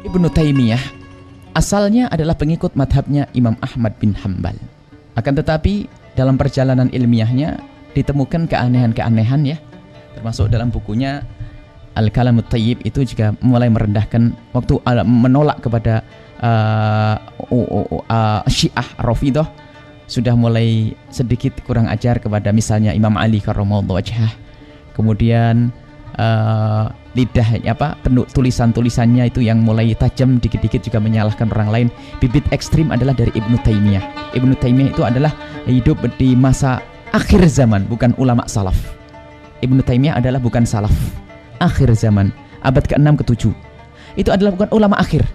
Ibnu Taimiyah asalnya adalah pengikut madhabnya Imam Ahmad bin Hambal. Akan tetapi dalam perjalanan ilmiahnya ditemukan keanehan-keanehan ya. Termasuk dalam bukunya Al-Kalamut Thayyib itu juga mulai merendahkan waktu menolak kepada Syiah Rafidhah, sudah mulai sedikit kurang ajar kepada misalnya Imam Ali karramallahu wajhah. Kemudian lidah tulisan-tulisannya itu yang mulai tajam, dikit-dikit juga menyalahkan orang lain. Bibit ekstrim adalah dari Ibnu Taimiyah. Ibnu Taimiyah itu adalah hidup di masa akhir zaman, bukan ulama salaf. Ibnu Taimiyah adalah bukan salaf, akhir zaman, abad ke-6 ke-7. Itu adalah bukan ulama akhir,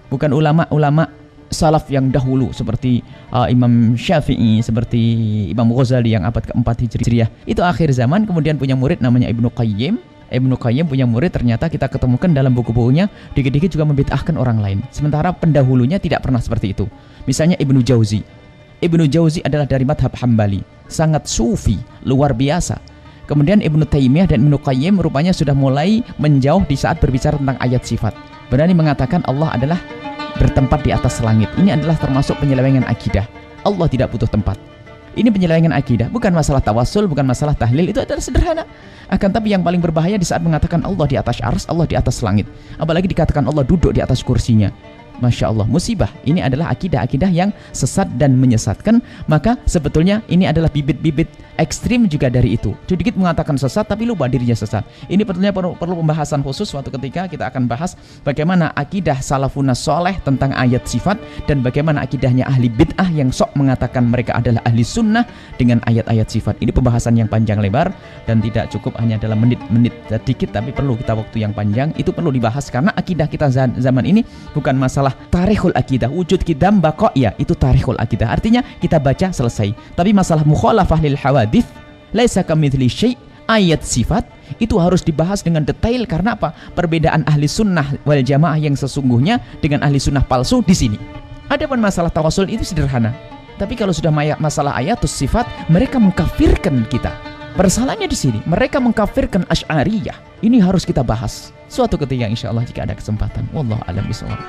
bukan ulama-ulama salaf yang dahulu seperti Imam Syafi'i, seperti Imam Ghazali yang abad ke-4 Hijriah. Itu akhir zaman. Kemudian punya murid namanya Ibnu Qayyim. Ibnu Qayyim punya murid, ternyata kita ketemukan dalam buku-bukunya dikit-dikit juga membid'ahkan orang lain. Sementara pendahulunya tidak pernah seperti itu. Misalnya Ibnu Jauzi. Ibnu Jauzi adalah dari madhab Hambali, sangat sufi, luar biasa. Kemudian Ibnu Taimiyah dan Ibnu Qayyim rupanya sudah mulai menjauh di saat berbicara tentang ayat sifat. Berani mengatakan Allah adalah bertempat di atas langit. Ini adalah termasuk penyelewengan akidah. Allah tidak butuh tempat. Ini penyelewengan akidah, bukan masalah tawassul, bukan masalah tahlil, itu adalah sederhana. Akan tapi yang paling berbahaya di saat mengatakan Allah di atas arsy, Allah di atas langit. Apalagi dikatakan Allah duduk di atas kursinya. Masya Allah, musibah. Ini adalah akidah-akidah yang sesat dan menyesatkan. Maka sebetulnya ini adalah bibit-bibit ekstrim juga dari itu. Sedikit mengatakan sesat tapi lupa dirinya sesat. Ini perlu pembahasan khusus suatu ketika. Kita akan bahas bagaimana akidah salafun soleh tentang ayat sifat, dan bagaimana akidahnya ahli bid'ah yang sok mengatakan mereka adalah ahli sunnah dengan ayat-ayat sifat. Ini pembahasan yang panjang lebar dan tidak cukup hanya dalam menit-menit sedikit, tapi perlu kita waktu yang panjang. Itu perlu dibahas karena akidah kita zaman ini bukan masalah tarikhul akidah, wujud kidam baqa'ya, itu tarikhul akidah. Artinya kita baca selesai. Tapi masalah mukhalafah lil hawadith, laisa kamitsli syai', ayat sifat itu harus dibahas dengan detail. Karena apa? Perbedaan ahli sunnah wal jamaah yang sesungguhnya dengan ahli sunnah palsu di sini. Adapun masalah tawasul itu sederhana. Tapi kalau sudah masalah ayatus sifat, mereka mengkafirkan kita. Persalahannya di sini, mereka mengkafirkan Asy'ariyah. Ini harus kita bahas suatu ketika insyaallah jika ada kesempatan. Wallahu a'lam bishawab.